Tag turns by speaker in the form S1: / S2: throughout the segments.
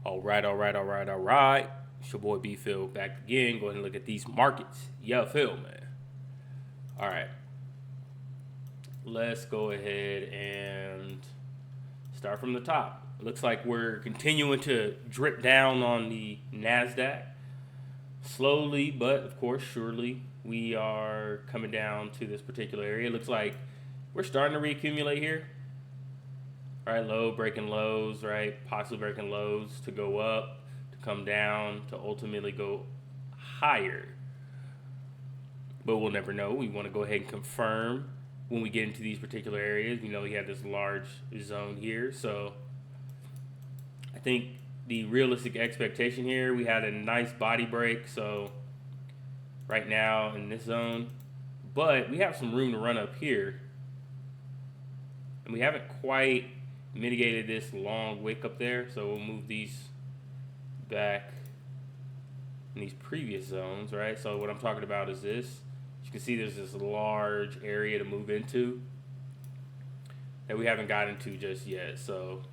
S1: All right, all right, all right, all right. It's your boy B Phil back again. Go ahead and look at these markets. Yeah, Phil, man. All right, let's go ahead and start from the top. Looks like we're continuing to drip down on the NASDAQ. Slowly, but of course, surely, we are coming down to this particular area. It looks like we're starting to reaccumulate here. Right, low breaking lows, right? Possibly breaking lows to go up, to come down, to ultimately go higher. But we'll never know. We want to go ahead and confirm when we get into these particular areas. We know we have this large zone here, so I think the realistic expectation here, we had a nice body break, so right now in this zone, but we have some room to run up here, and we haven't quite mitigated this long wick up there, so we'll move these back in these previous zones, right? So what I'm talking about is this. As you can see, there's this large area to move into that we haven't gotten to just yet. So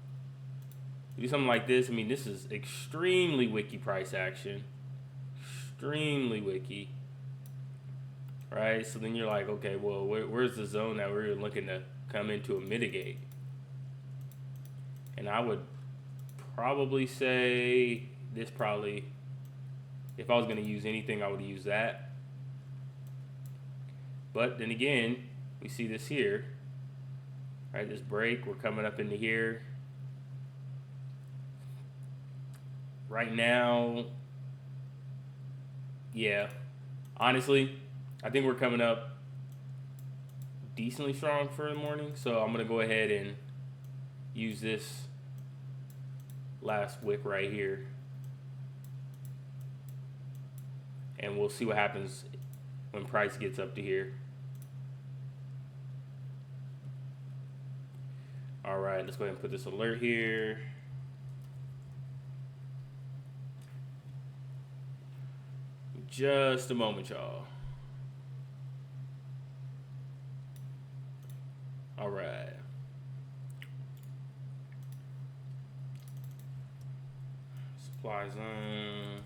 S1: do something like this. I mean, this is extremely wicky price action, extremely wicky, right? So then you're like, okay, well, where's the zone that we're looking to come into and mitigate? And I would probably say this probably, if I was going to use anything, I would use that. But then again, we see this here, right? This break, we're coming up into here. Right now, yeah, honestly, I think we're coming up decently strong for the morning. So I'm going to go ahead and use this last wick right here, and we'll see what happens when price gets up to here. All right, let's go ahead and put this alert here. Just a moment, y'all. All right. Supply zone.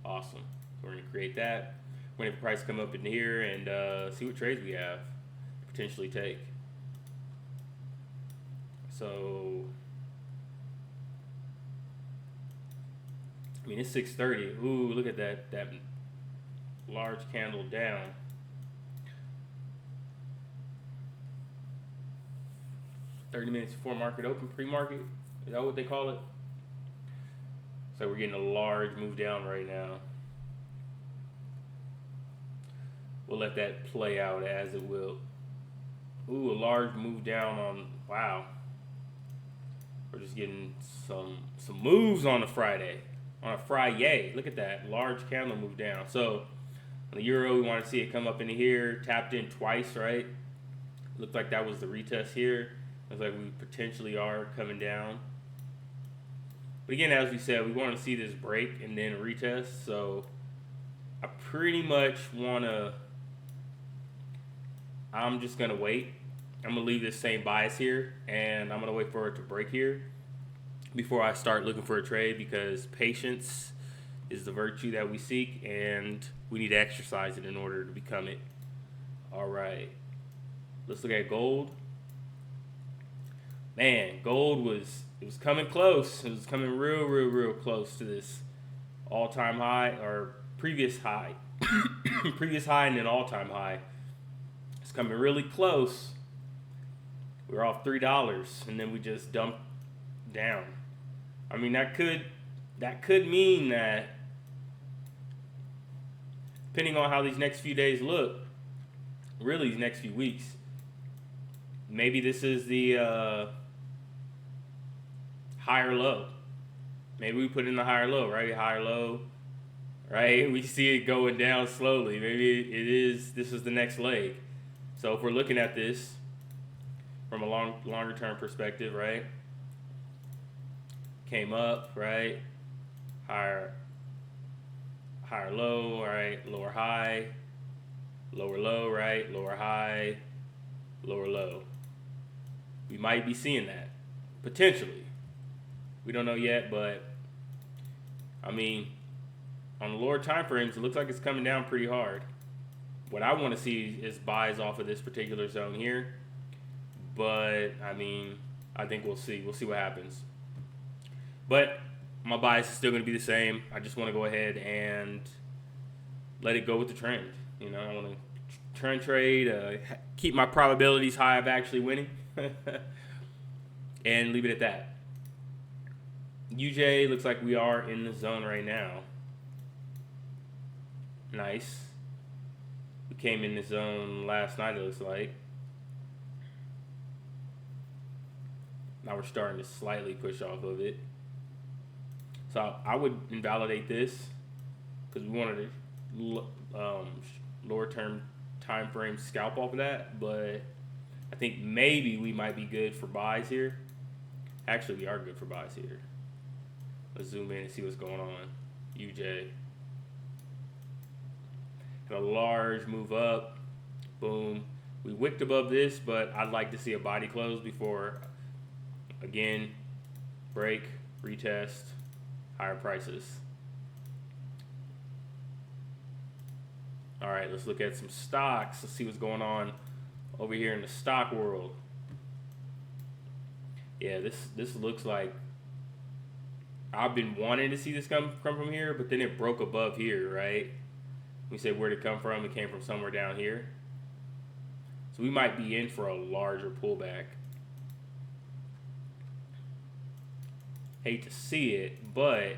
S1: Awesome. So we're going to create that. We're going to have price come up in here and see what trades we have to potentially take. So, I mean, it's 6:30. Ooh, look at that large candle down. $30 minutes before market open, pre-market. Is that what they call it? So we're getting a large move down right now. We'll let that play out as it will. Ooh, a large move down on, wow. We're just getting some moves on a Friday. On a Friday. Look at that. Large candle move down. So on the euro, we want to see it come up into here. Tapped in twice, right? Looked like that was the retest here. Looks like we potentially are coming down. But again, as we said, we want to see this break and then retest. So I pretty much want to, I'm just going to wait. I'm going to leave this same bias here, and I'm going to wait for it to break here before I start looking for a trade, because patience is the virtue that we seek, and we need to exercise it in order to become it. All right. Let's look at gold. Man, gold was coming close. It was coming real close to this all-time high, or previous high. Previous high and then all-time high. It's coming really close. We're off $3, and then we just dumped down. I mean, that could mean that, depending on how these next few days look, really these next few weeks, maybe this is the higher low. Maybe we put in the higher low, right? Higher low, right? We see it going down slowly. Maybe this is the next leg. So if we're looking at this from a longer term perspective, right? Came up, right? Higher low, right? Lower high, lower low, right? Lower high, lower low. We might be seeing that, potentially. We don't know yet, but I mean, on the lower time frames, it looks like it's coming down pretty hard. What I want to see is buys off of this particular zone here, but I mean, I think we'll see. We'll see what happens. But my bias is still going to be the same. I just want to go ahead and let it go with the trend. I want to trend trade, keep my probabilities high of actually winning, and leave it at that. UJ looks like we are in the zone right now. Nice. We came in the zone last night, it looks like. Now we're starting to slightly push off of it. So I would invalidate this because we wanted to lower term time frame scalp off of that, but I think maybe we might be good for buys here. Actually, we are good for buys here. Let's zoom in and see what's going on. UJ. Had a large move up. Boom. We wicked above this, but I'd like to see a body close before, again, break, retest, higher prices. All right, let's look at some stocks. Let's see what's going on over here in the stock world. Yeah, this looks like I've been wanting to see this come from here, but then it broke above here, right? We said where'd it come from? It came from somewhere down here. So we might be in for a larger pullback. Hate to see it, but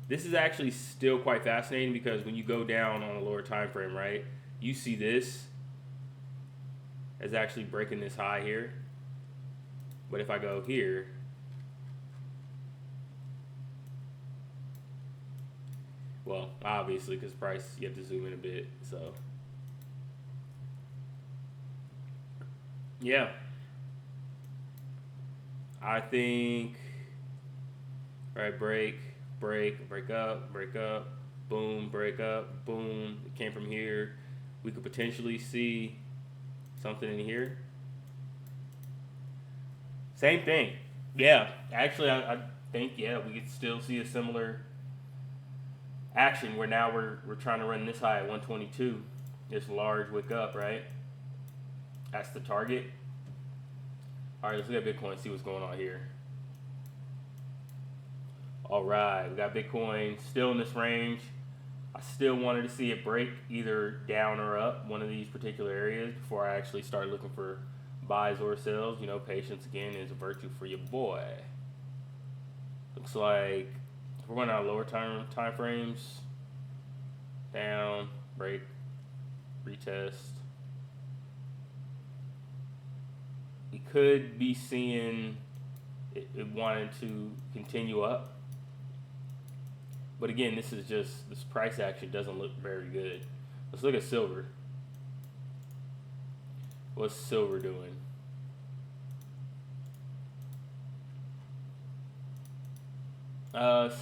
S1: this is actually still quite fascinating because when you go down on a lower time frame, right, you see this as actually breaking this high here. But if I go here, well, obviously, because price, you have to zoom in a bit. So, yeah. I think, all right, break up, boom, break up, boom. It came from here. We could potentially see something in here. Same thing. Yeah, actually, I think, yeah, we could still see a similar action where now we're trying to run this high at 122, this large wick up, right? That's the target. All right, let's look at Bitcoin, see what's going on here. All right, we got Bitcoin still in this range. I still wanted to see it break either down or up one of these particular areas before I actually start looking for buys or sells. Patience again is a virtue for your boy. Looks like we're going out lower time frames. Down, break, retest. We could be seeing it wanted to continue up. But again, this price action doesn't look very good. Let's look at silver. What's silver doing?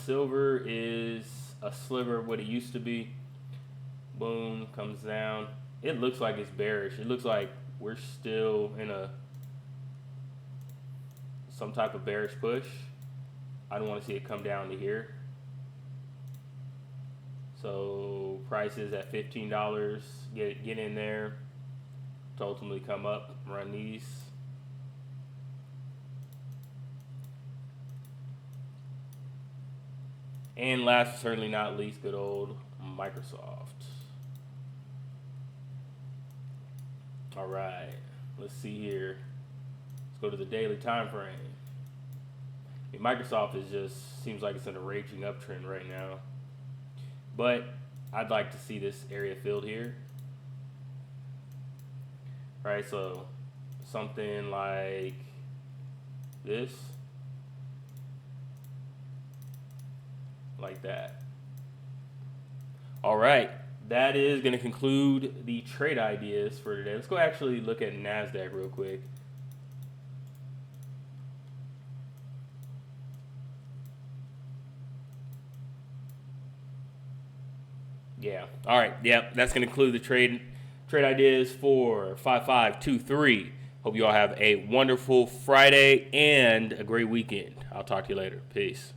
S1: Silver is a sliver of what it used to be. Boom, comes down. It looks like it's bearish. It looks like we're still in some type of bearish push. I don't want to see it come down to here. So price is at $15. Get in there to ultimately come up, run these. And last but certainly not least, good old Microsoft. All right, let's see here. Let's go to the daily time frame. Microsoft seems like it's in a raging uptrend right now. But I'd like to see this area filled here. Right, so something like this. Like that. All right, that is going to conclude the trade ideas for today. Let's go actually look at NASDAQ real quick. Yeah. All right. Yep. That's going to conclude the trade ideas for 5523. Hope you all have a wonderful Friday and a great weekend. I'll talk to you later. Peace.